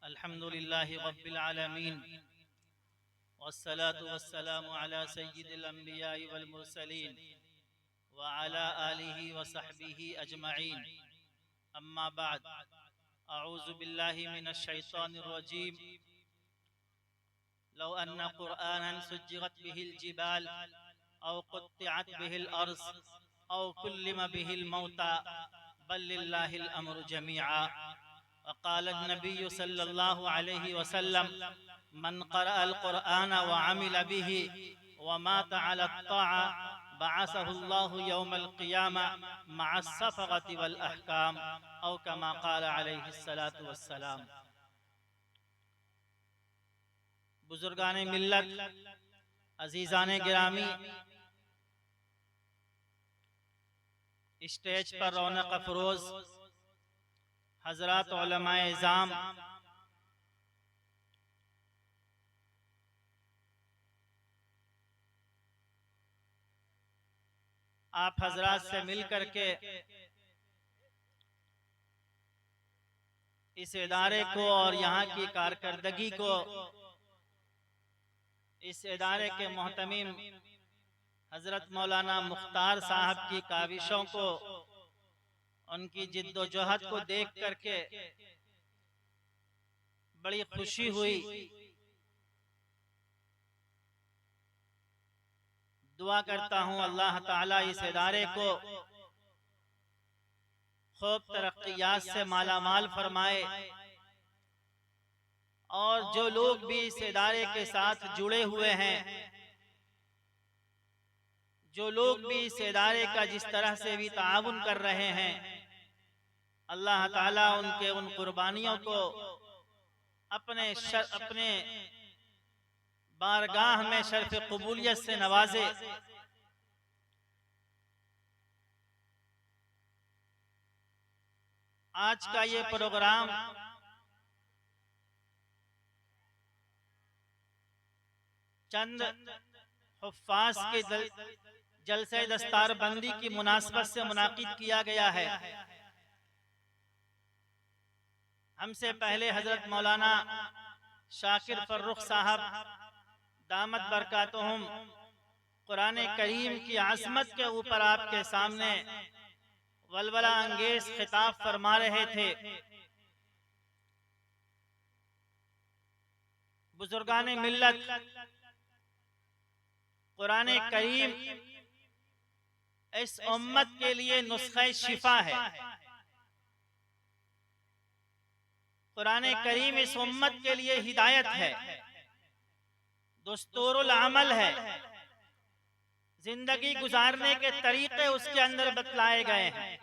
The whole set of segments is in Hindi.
अल्हम्दुलिल्लाहि रब्बिल आलमीन वस्सलातु वस्सलामु अला सय्यिदिल अंबिया'i वल मुरसलीन व अला आलिहि व सहबिहि अजमईन। अम्मा बाद, अऊज़ु बिल्लाहि मिनश शैतानिर रजीम। लौ अन्ना कुरआनन सुज्जिगत बिहिल जिबाल औ कुत्तिअत बिहिल अर्ज़ औ कुल्लिमा बिहिल मौता बल लिल्लाहिल अम्रु जमीआ। वक़ाल नबी सल्लल्लाहु अलैहि वसल्लम मन क़रअल क़ुरआन व अमिल बिही व माता अला त्ताअ बअसहुल्लाहु यौमल क़ियामा मअस सफ़क़ति वल अहकाम औ कमा क़ाल अलैहि सलातु वस्सलाम। बुजुर्गान मिल्लत, अजीज़ान गिरामी, स्टेज पर रौनक अफरोज हजरात उलमाए इज़ाम, आप हजरात से मिल करके इस इदारे को और यहाँ की कारकर्दगी को, इस इदारे के मोहतमीम हजरत मौलाना मुख्तार साहब की काविशों को, उनकी जिद्दोजहद को देख करके बड़ी खुशी हुई। दुआ करता हूँ अल्लाह ताला इस इदारे को खूब तरक्कियात से मालामाल फरमाए और जो लोग भी इस इदारे के साथ जुड़े हुए हैं, जो लोग भी इस इदारे का जिस तरह से भी ताउन कर रहे हैं, अल्लाह ताला उनके उन कुर्बानियों को अपने बारगाह में शर्फ कबूलियत से नवाजे। आज का ये प्रोग्राम चंद हुफ्फाज के जलसे दस्तार बंदी की मुनासबत से मुनाकिद किया गया है। हमसे पहले हजरत मौलाना शाकिर फर्रुख साहब दामत बरकातुहुम कुरान करीम की आज़मत के ऊपर आपके सामने वलवला अंगेज खिताब फरमा रहे थे। बुजुर्गान मिल्लत, कुरान करीम इस उम्मत के लिए नुस्खे शिफा है। कुरान करीम इस उम्मत के लिए हिदायत है, दुस्तूरुल अमल है, जिंदगी गुजारने के तरीके उसके अंदर बतलाए गए हैं।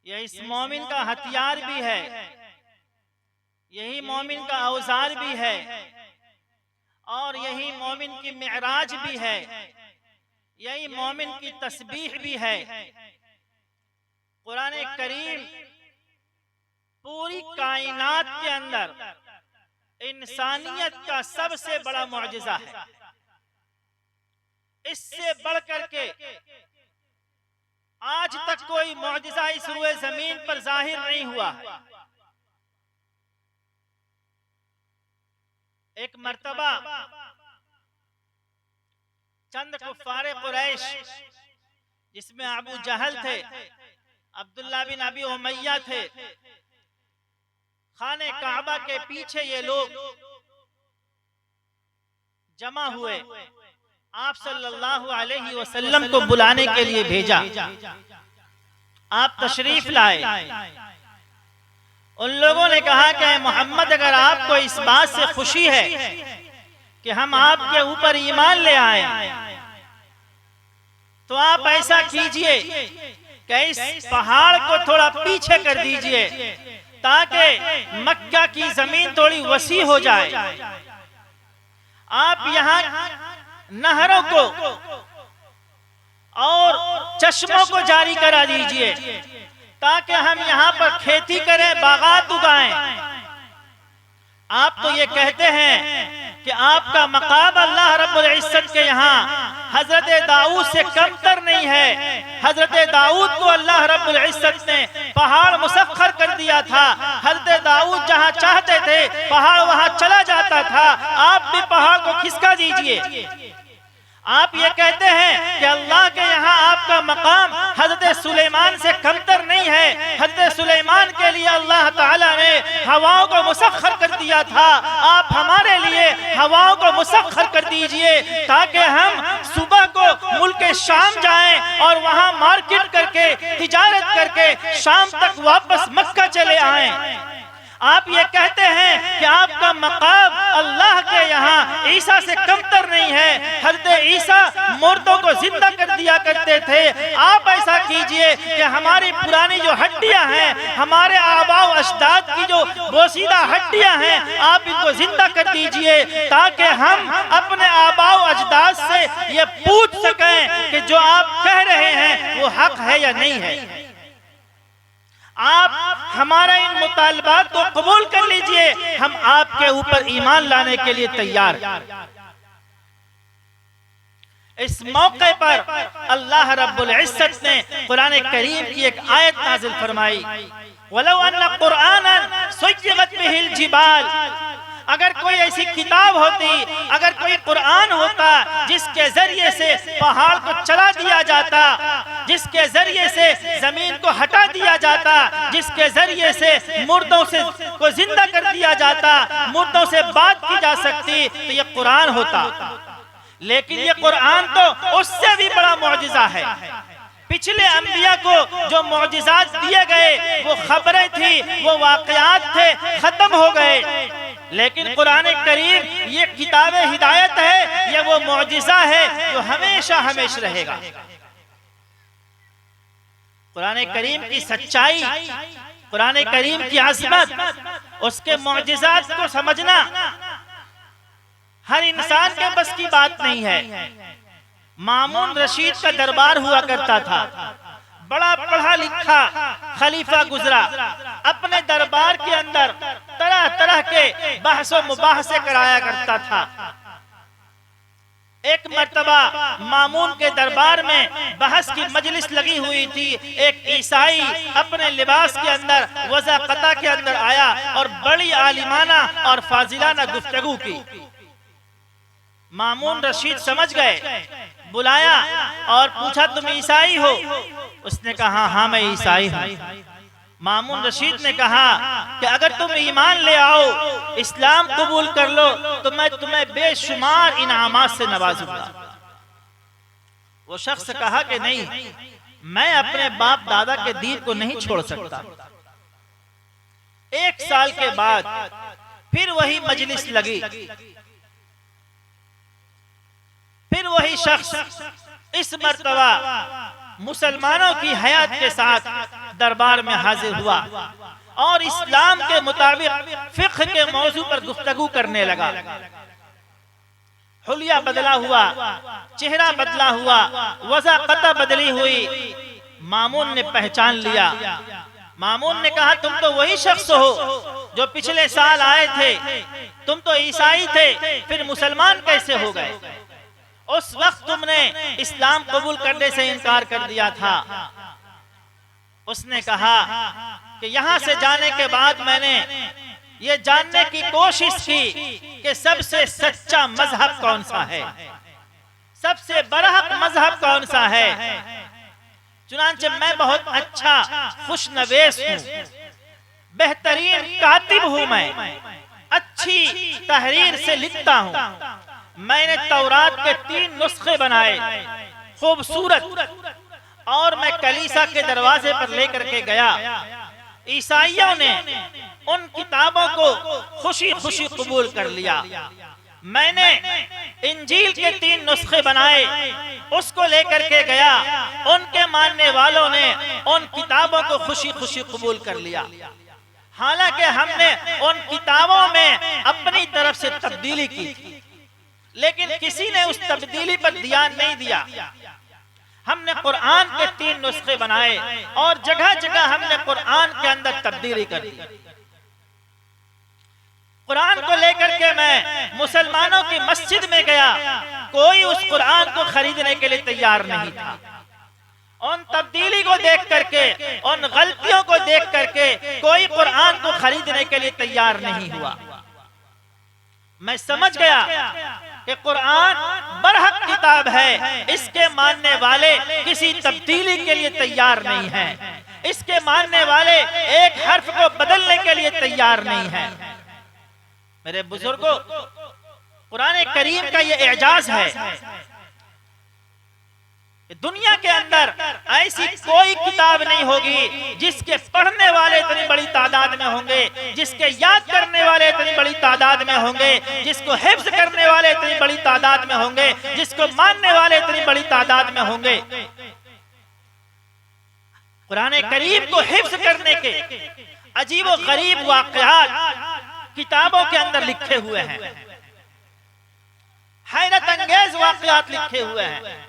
यह इस मोमिन का हथियार भी है, यही मोमिन का औजार भी है और यही मोमिन की मिअराज भी है, यही मोमिन की तस्बीह भी है। कुरान करीम पूरी कायनात के अंदर इंसानियत का सबसे बड़ा मुअजिज़ा है। इससे बढ़कर के आज तक कोई मुअजिज़ा इस रुए जमीन पर जाहिर नहीं हुआ। एक मर्तबा चंद कुफ्फारे कुरैश, जिसमें अबू जहल थे, अब्दुल्ला बिन अबी उमैया थे, खाने काबा के पीछे ये लोग जमा हुए। आप सल्लल्लाहु अलैहि वसल्लम को बुलाने के लिए भेजा। आप तशरीफ लाए। उन लोगों ने कहा कि मोहम्मद, अगर आपको इस बात से खुशी है कि हम आपके ऊपर ईमान ले आए, तो आप ऐसा कीजिए कि इस पहाड़ को थोड़ा पीछे कर दीजिए ताकि मक्का की जमीन थोड़ी वसी हो जाए। आप यहाँ नहरों को और चश्मों को जारी करा दीजिए ताकि हम यहाँ पर खेती करें, बागात उगाएं। आप तो ये कहते हैं कि आपका मकाम अल्लाह रब्बुल इज्जत के यहाँ हजरत दाऊद से कमतर नहीं है। हजरत दाऊद को अल्लाह रब्बुल इज्जत ने पहाड़ मुसख्खर कर दिया था। हज़रत दाऊद जहां चाहते थे पहाड़ वहां चला जाता था। आप भी पहाड़ को खिसका दीजिए। आप ये कहते हैं कि अल्लाह के यहाँ आपका मकाम हज़रत सुलेमान से कमतर नहीं है। हज़रत सुलेमान के लिए अल्लाह ताला ने हवाओं को मुसख्खर कर दिया था। आप हमारे लिए हवाओं को मुसख्खर कर दीजिए ताकि हम सुबह को मुल्क शाम जाएं और वहाँ मार्केट करके तिजारत करके शाम तक वापस मक्का चले आएं। आप ये कहते हैं कि आपका मकाम अल्लाह के यहाँ ईसा से कमतर नहीं है। हज़रत ईसा मुर्दों को जिंदा कर दिया करते थे। आप ऐसा कीजिए कि हमारी पुरानी जो हड्डियां हैं, हमारे आबाओ अजदाद की जो बोसीदा हड्डियां हैं, आप इनको जिंदा कर दीजिए ताकि हम अपने आबाओ अजदाद से ये पूछ सकें कि जो आप कह रहे हैं वो हक है या नहीं है। आप हमारा इन मुतालबात को कबूल कर लीजिए, हम आपके ऊपर ईमान लाने के लिए तैयार। इस मौके पर अल्लाह रब्बुल इज्जत ने कुरान करीम की एक आयत नाजिल फरमाई, वलौ अन्ना कुरआनन सुय्यिगत बिहिल जिबाल। अगर कोई ऐसी किताब होती, अगर कोई कुरान होता जिसके जरिए से पहाड़ को चला दिया जाता, जिसके जरिए से जमीन को हटा दिया जाता, जिसके जरिए से मुर्दों से को जिंदा कर दिया जाता, मुर्दों से बात की जा सकती, तो ये कुरान होता। लेकिन ये कुरान तो उससे भी बड़ा मौजिज़ा है। पिछले अंबिया को जो मौजिज़ात दिए गए वो खबरें थी, वो वाक़यात थे, खत्म हो गए। लेकिन कुरान करीम ये किताब हिदायत है, ये वो मौजिज़ा है जो हमेशा हमेशा रहेगा। कुरान करीम की सच्चाई, कुरान करीम की अज़मत, उसके मौजिज़ात को समझना हर इंसान के बस की बात नहीं है। मामून रशीद का दरबार हुआ करता था, बड़ा पढ़ा लिखा खलीफा गुजरा। अपने दरबार के अंदर तरह तरह के बहसो मुबाहसे कराया करता था। एक मर्तबा मामून के दरबार में बहस की मजलिस लगी हुई थी। एक ईसाई अपने लिबास के अंदर वज़ाक़ता के अंदर आया और बड़ी आलिमाना और फाजिलाना गुफ्तगू की। मामून रशीद समझ गए, बुलाया और पूछा तुम ईसाई हो? उसने कहा हाँ मैं ईसाई हूँ। मामून रशीद ने कहा कि अगर तुम ईमान ले आओ, इस्लाम कबूल कर लो, तो मैं तुम्हें बेशुमार इनामात से नवाजूंगा। वो शख्स कहा कि नहीं, मैं अपने बाप दादा के दीन को नहीं छोड़ सकता। 1 साल के बाद फिर वही मजलिस लगी, फिर वही शख्स इस मर्तबा मुसलमानों की हयात के साथ दरबार में हाजिर हुआ और इस्लाम के मुताबिक फिक्र के मौजू पर गुफ्तगू करने लगा। हुलिया बदला हुआ, चेहरा बदला हुआ, वज़ाक़ता बदली हुई। मामून ने पहचान लिया। मामून ने कहा तुम तो वही शख्स हो जो पिछले साल आए थे, तुम तो ईसाई थे, फिर मुसलमान कैसे हो गए? उस वक्त तुमने इस्लाम कबूल करने से इनकार कर दिया था। उसने कहा कि यहाँ से जाने के बाद मैंने ये जानने की कोशिश की कि सबसे सच्चा मजहब कौन सा है, सबसे बरहक मजहब कौन सा है। चुनांचे मैं बहुत अच्छा खुशनवेश हूँ, बेहतरीन कातिब हूँ, मैं अच्छी तहरीर से लिखता हूँ। मैंने तौरात के 3 नुस्खे बनाए खूबसूरत, और मैं कलीसा के दरवाजे पर लेकर के गया। ईसाइयों ने उन किताबों को खुशी खुशी कबूल कर लिया। मैंने इंजील के 3 नुस्खे बनाए, उसको लेकर के गया। उनके मानने वालों ने उन किताबों को खुशी खुशी कबूल कर लिया। हालांकि हमने उन किताबों में अपनी तरफ से तब्दीली की थी, लेकिन किसी ने उस तब्दीली पर ध्यान नहीं दिया। हमने कुरान के 3 नुस्खे बनाए और जगह जगह हमने कुरान के अंदर तब्दीली कर दी। कुरान को लेकर के मैं मुसलमानों की मस्जिद में गया, कोई उस कुरान को खरीदने के लिए तैयार नहीं था। उन तब्दीली को देख करके, उन गलतियों को देख करके कोई कुरान को खरीदने के लिए तैयार नहीं हुआ। मैं समझ गया कि कुरान बरहक किताब है, इसके मानने वाले किसी तब्दीली के लिए तैयार नहीं हैं, इसके मानने वाले एक हर्फ को बदलने के लिए तैयार नहीं हैं। मेरे बुजुर्गों, कुरान करीम का ये एजाज है, दुनिया के अंदर ऐसी कोई किताब नहीं होगी जिसके पढ़ने वाले इतनी बड़ी तादाद में होंगे, जिसके याद करने वाले इतनी बड़ी तादाद में होंगे, जिसको हिफ्ज करने वाले इतनी बड़ी तादाद में होंगे, जिसको मानने वाले इतनी बड़ी तादाद में होंगे। कुरान करीम को हिफ्ज करने के अजीब व गरीब वाक़यात किताबों के अंदर लिखे हुए हैं, हैरत अंगेज वाक़यात लिखे हुए हैं।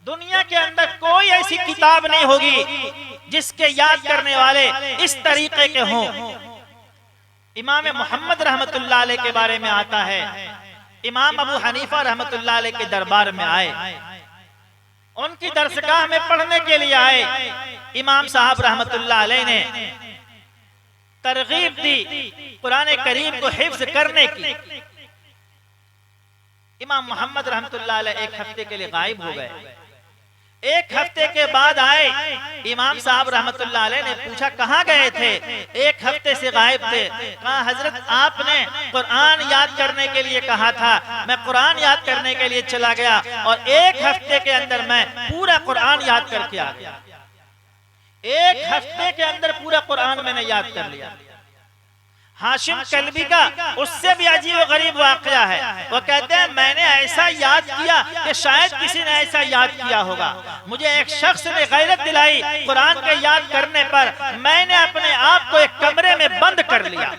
दुनिया के अंदर कोई ऐसी किताब नहीं होगी जिसके याद करने वाले इस तरीके के हों। इमाम मोहम्मद रहमतुल्लाह अलैह के बारे में आता है, इमाम अबू हनीफा रहमतुल्लाह अलैह के दरबार में आए, उनकी दरसगाह में पढ़ने के लिए आए। इमाम साहब रहमतुल्लाह अलैह ने तरगीब दी कुरान करीम को हिफ्ज करने की। इमाम मोहम्मद रहमतुल्लाह अलैह एक हफ्ते के लिए गायब हो गए। एक हफ्ते के बाद आए, इमाम साहब रहमतुल्लाह अलैह ने पूछा कहाँ गए थे, एक हफ्ते से गायब थे। कहा हजरत आपने कुरान याद करने के लिए कहा था, मैं कुरान याद करने के लिए चला गया और एक हफ्ते के अंदर मैं पूरा कुरान याद करके आ गया। एक हफ्ते के अंदर पूरा कुरान मैंने याद कर लिया। हाशिम कल्बी का उससे भी अजीब व गरीब वाकया है। वो कहते हैं मैंने ऐसा याद किया कि शायद किसी ने ऐसा याद किया होगा। मुझे एक शख्स ने गैरत दिलाई कुरान के याद करने पर, मैंने अपने आप को एक कमरे में बंद कर लिया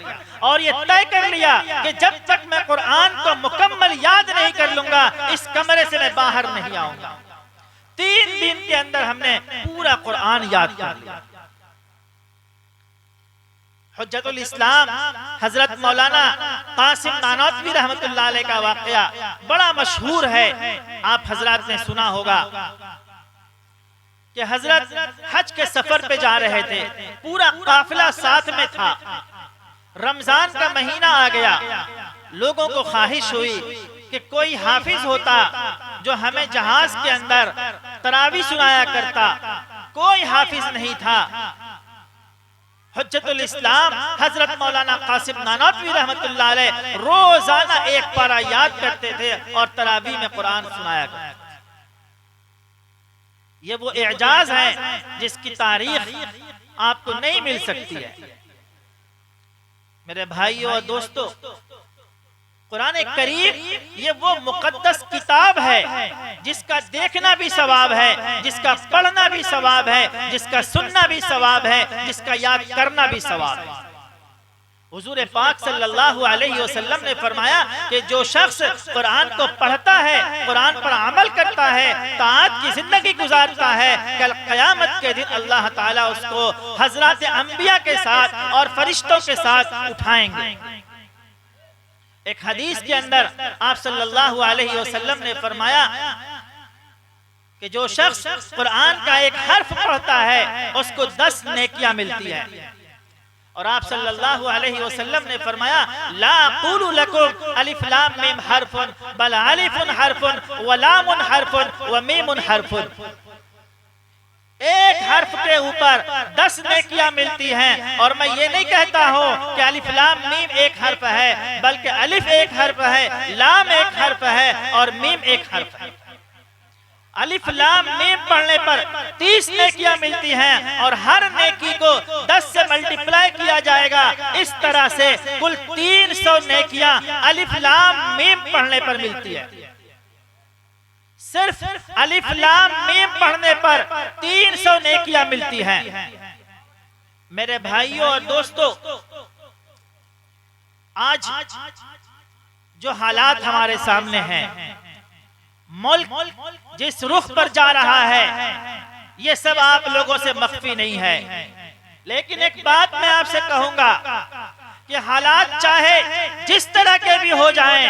और ये तय कर लिया कि जब तक मैं कुरान को मुकम्मल याद नहीं कर लूंगा इस कमरे से मैं बाहर नहीं आऊंगा। 3 दिन के अंदर हमने पूरा कुरान याद कर लिया। हुज्जतुल इस्लाम हजरत मौलाना कासिम नानोतवी रहमतुल्लाह अलैह का वाकया बड़ा मशहूर है, आप हजरत ने सुना होगा कि हजरत हज के सफर पे जा रहे थे, पूरा काफिला साथ में था। रमजान का महीना आ गया, लोगों को ख्वाहिश हुई कि कोई हाफिज होता जो हमें जहाज के अंदर तरावी सुनाया करता, कोई हाफिज नहीं था। हुज्जतुल इस्लाम हजरत मौलाना कासिम नानोतवी रहमतुल्लाह अलैह रोजाना एक पारा याद करते थे और तरावी में कुरान सुनाया करते थे। ये वो एजाज है जिसकी तारीख आपको नहीं मिल सकती है। मेरे भाइयों और दोस्तों, कुरान करीम ये वो मुकद्दस किताब है जिसका देखना भी सवाब है, जिसका पढ़ना भी सवाब है, जिसका सुनना भी सवाब है, जिसका याद करना भी सवाब है। हुजूर पाक सल्लल्लाहु अलैहि वसल्लम ने फरमाया कि जो शख्स कुरान को पढ़ता है, कुरान पर अमल करता है, ताअत की जिंदगी गुजारता है, कल क़यामत के दिन अल्लाह ताला उसको हज़रात अंबिया के साथ और फरिश्तों के साथ उठाएंगे। एक हदीस के अंदर आप सल्लल्लाहु अलैहि वसल्लम ने फरमाया कि जो शख्स कुरान का एक हर्फ पढ़ता है उसको 10 नेकियां मिलती है। और आप सल्लल्लाहु अलैहि वसल्लम ने फरमाया ला अक़ूलु लकुम अलिफ लाम मीम हर्फुन बल अलिफुन हर्फुन व लामुन हर्फुन व मीमुन हर्फुन। एक हर्फ के ऊपर 10 नेकियां मिलती हैं। और मैं ये नहीं कहता हूँ कि अलिफ लाम मीम एक हर्फ है, बल्कि अलिफ एक हर्फ है, लाम एक हर्फ है और मीम एक हर्फ है। अलिफ लाम मीम पढ़ने पर 30 नेकियां मिलती हैं और हर नेकी को 10 से मल्टीप्लाई किया जाएगा। इस तरह से कुल 300 नेकियां अलिफ लाम मीम पढ़ने पर मिलती है। सिर्फ अलिफ लाम मीम पढ़ने पर 300 नेकियां मिलती हैं। मेरे भाइयों और दोस्तों, आज जो हालात हमारे सामने हैं, मुल्क जिस रुख पर जा रहा है, ये सब आप लोगों से मख्फी नहीं है। लेकिन एक बात मैं आपसे कहूंगा कि हालात चाहे जिस तरह के भी हो जाएं,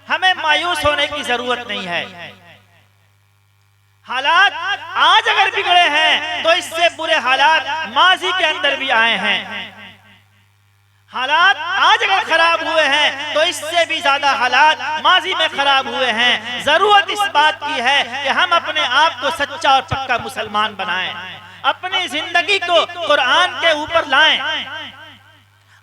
हमें मायूस होने की जरूरत नहीं है। हालात आज अगर बिगड़े हैं तो इससे बुरे हालात माजी के अंदर भी आए हैं। हालात आज अगर खराब हुए हैं तो इससे भी ज्यादा हालात माजी में खराब हुए हैं। जरूरत इस बात की है कि हम अपने आप को सच्चा और पक्का मुसलमान बनाएं, अपनी जिंदगी को कुरान के ऊपर लाएं।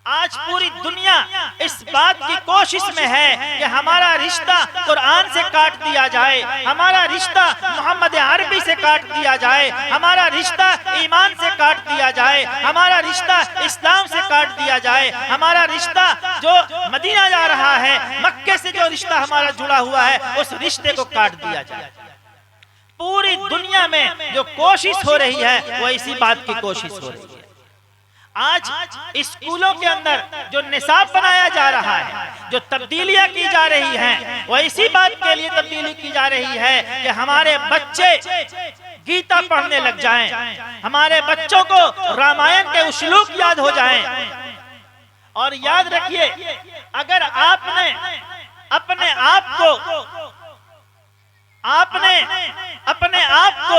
आज पूरी दुनिया इस बात की कोशिश में है कि हमारा रिश्ता कुरान से काट दिया जाए, हमारा रिश्ता मोहम्मद अरबी से काट दिया जाए, हमारा रिश्ता ईमान से काट दिया जाए, हमारा रिश्ता इस्लाम से काट दिया जाए, हमारा रिश्ता जो मदीना जा रहा है, मक्के से जो रिश्ता हमारा जुड़ा हुआ है, उस रिश्ते को काट दिया जाए। पूरी दुनिया में जो कोशिश हो रही है वो इसी बात की कोशिश हो रही है। आज स्कूलों के अंदर जो निसाब बनाया जा रहा है, जो तब्दीलियां की जा रही हैं, वो इसी बात के लिए तब्दीली की जा रही है कि हमारे बच्चे गीता पढ़ने लग जाएं, हमारे बच्चों को रामायण के उस्लूब याद हो जाएं। और याद रखिए, अगर आपने अपने आप को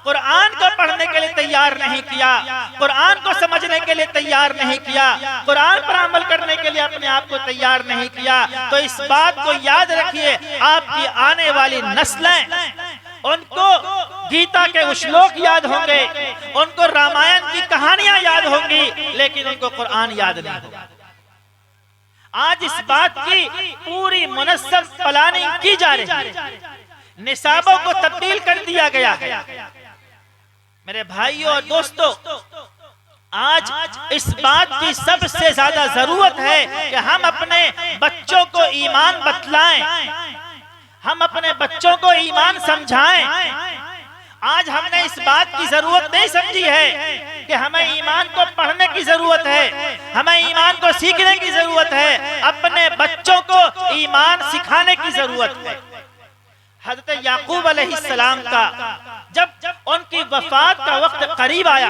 कुरान को पढ़ने के लिए तैयार नहीं किया, कुरान को समझने के लिए तैयार नहीं किया, कुरान पर अमल करने के लिए अपने आप को तैयार नहीं किया, तो इस बात को याद रखिए, आपकी आने वाली नस्लें उनको गीता के श्लोक याद होंगे, उनको रामायण की कहानियां याद होंगी, लेकिन उनको कुरान याद नहीं होगा। आज इस बात की पूरी मुनस्सब प्लानिंग की जा रही है, निसाबों को तब्दील कर दिया गया है। मेरे भाइयों और दोस्तों, आज इस बात की सबसे ज्यादा जरूरत है कि हम अपने बच्चों को ईमान बतलाएं, हम अपने बच्चों को ईमान समझाएं। आज हमने इस बात की जरूरत नहीं समझी है कि हमें ईमान को पढ़ने की जरूरत है, हमें ईमान को सीखने की जरूरत है, अपने बच्चों को ईमान सिखाने की जरूरत है। हज़रत याकूब अलैहिस्सलाम का जब उनकी वफात का वक्त करीब आया,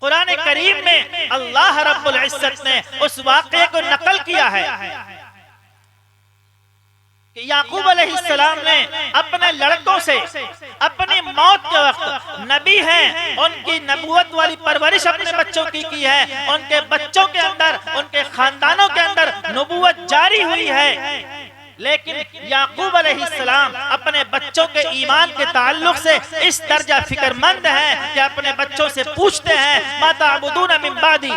कुरान करीम में अल्लाह रब्बुल इज्जत ने उस वाक़े को नकल किया है कि याकूब अलैहिस्सलाम ने अपने लड़कों से अपनी मौत के वक्त, नबी हैं, उनकी नबूवत वाली परवरिश अपने बच्चों की है, उनके बच्चों के अंदर, उनके खानदानों के अंदर नबूवत जारी हुई है। लेकिन याकूब अलैहिस्सलाम अपने बच्चों के ईमान के ताल्लुक से इस दर्जा फिक्रमंद हैं कि अपने बच्चों से पूछते हैं, मा ताबुदून मिन बादी,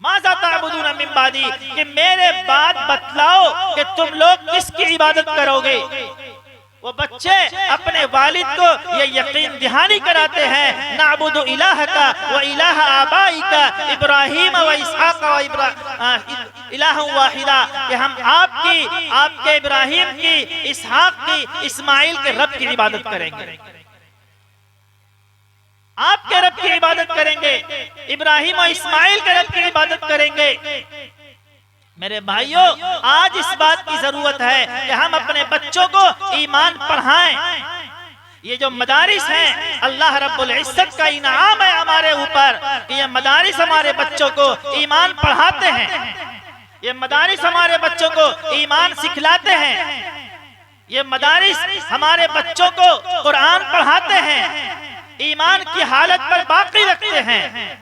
माज़ा ताबुदून मिन बादी, कि मेरे बाद बतलाओ कि तुम लोग किसकी इबादत करोगे। वो बच्चे अपने वालिद को ये यकीन दहानी कराते हैं, नाबुदु इलाहका व इलाह आबाइका इब्राहीम व इसहाक व इलाह वाहिदा, कि हम आपके इब्राहीम की, इसहाक की, इस्माइल के रब की इबादत करेंगे, आपके रब की इबादत करेंगे, इब्राहीम और इस्माइल के रब की इबादत करेंगे। मेरे भाइयों, आज इस बात की जरूरत है कि हम अपने बच्चों को ईमान पढ़ाएं। ये जो मदारिस हैं, अल्लाह रब्बुल इज्जत का इनाम है हमारे ऊपर कि ये मदारिस हमारे बच्चों को ईमान पढ़ाते हैं, ये मदारिस हमारे बच्चों को ईमान सिखलाते हैं, ये मदारिस हमारे बच्चों को कुरान पढ़ाते हैं, ईमान की हालत पर बाकी रखते हैं।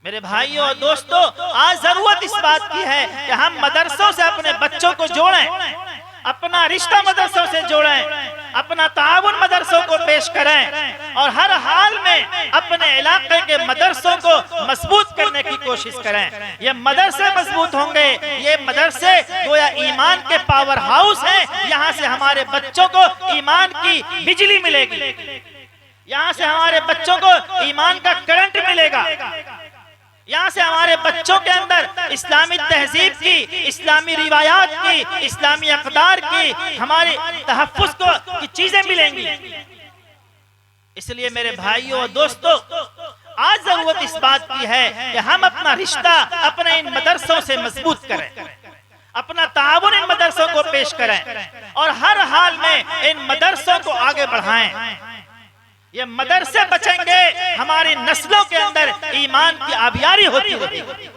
मेरे भाइयों और दोस्तों, आज जरूरत इस बात की है कि हम मदरसों से अपने बच्चों को जोड़ें, अपना रिश्ता मदरसों से जोड़ें, अपना ताउन मदरसों को पेश करें और हर हाल में अपने इलाके के मदरसों को मजबूत करने की कोशिश करें। ये मदरसे मजबूत होंगे, ये मदरसे गोया ईमान के पावर हाउस हैं। यहाँ से हमारे बच्चों को ईमान की बिजली मिलेगी, यहाँ से हमारे बच्चों को ईमान का करंट मिलेगा, यहाँ से हमारे बच्चों के अंदर इस्लामी तहजीब की, इस्लामी रिवायात की, इस्लामी अक़दार की, हमारी तहफ़्फ़ुज़ की चीजें मिलेंगी। इसलिए मेरे भाइयों और दोस्तों, आज जरूरत इस बात की है कि हम अपना रिश्ता अपने इन मदरसों से मजबूत करें, अपना ताउन इन मदरसों को पेश करें और हर हाल में इन मदरसों को आगे बढ़ाएं। ये मदरसे बचेंगे, हमारी नस्लों के अंदर ईमान की आबियारी होती रहेगी।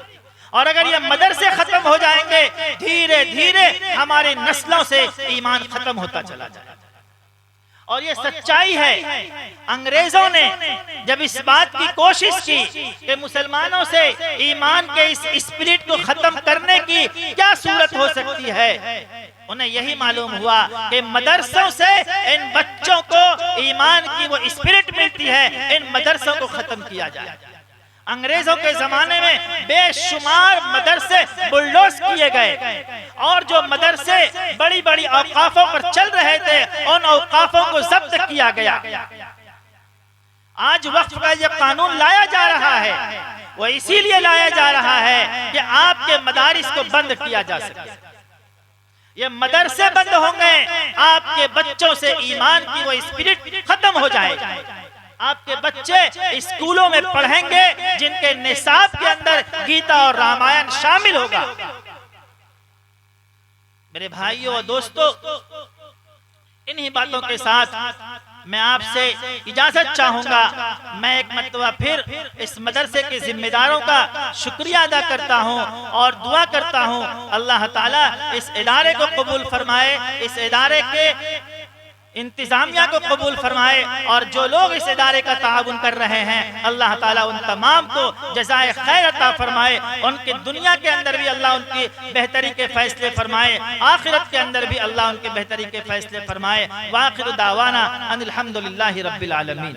और अगर ये मदरसे खत्म खत्म हो जाएंगे, धीरे धीरे हमारी नस्लों से ईमान खत्म होता चला जाएगा। और ये सच्चाई है। अंग्रेजों ने जब इस बात की कोशिश की कि मुसलमानों से ईमान के इस स्पिरिट को खत्म करने की क्या सूरत हो सकती है, उन्हें यही मालूम हुआ कि मदरसों से इन बच्चों को ईमान की वो स्पिरिट मिलती है, इन मदरसों को खत्म किया जाए। अंग्रेजों के जमाने में बेशुमार मदरसे बुलडोज किए गए और जो मदरसे बड़ी बड़ी औकाफों पर चल रहे थे उन औकाफों को जब्त किया गया। आज वक्फ का ये कानून लाया जा रहा है, वो इसीलिए लाया जा रहा है कि आपके मदारिस को बंद किया जा सके। ये मदरसे बंद होंगे, आपके बच्चों से ईमान की वो स्पिरिट खत्म हो जाएगी। आपके बच्चे स्कूलों में पढ़ेंगे जिनके निसाब के अंदर गीता और रामायण शामिल होगा। मेरे भाइयों और दोस्तों, इन्हीं बातों के साथ मैं आपसे इजाजत चाहूंगा। मैं एक मर्तबा फिर इस मदरसे के जिम्मेदारों का शुक्रिया अदा करता हूं और दुआ करता हूं अल्लाह ताला इस इदारे को कबूल फरमाए, इस इदारे के इंतजामिया को कबूल फरमाए और जो लोग इस इदारे का ताउन कर रहे हैं अल्लाह ताला उन तमाम को जज़ाए खैर अता फरमाए। उनकी दुनिया के अंदर भी अल्लाह उनकी बेहतरी के फैसले फरमाए, आखिरत के अंदर भी अल्लाह उनके बेहतरी के फैसले फरमाए। वाखिर दावाना अनिल हम्दुलिल्लाहि रब्बिल आलमीन।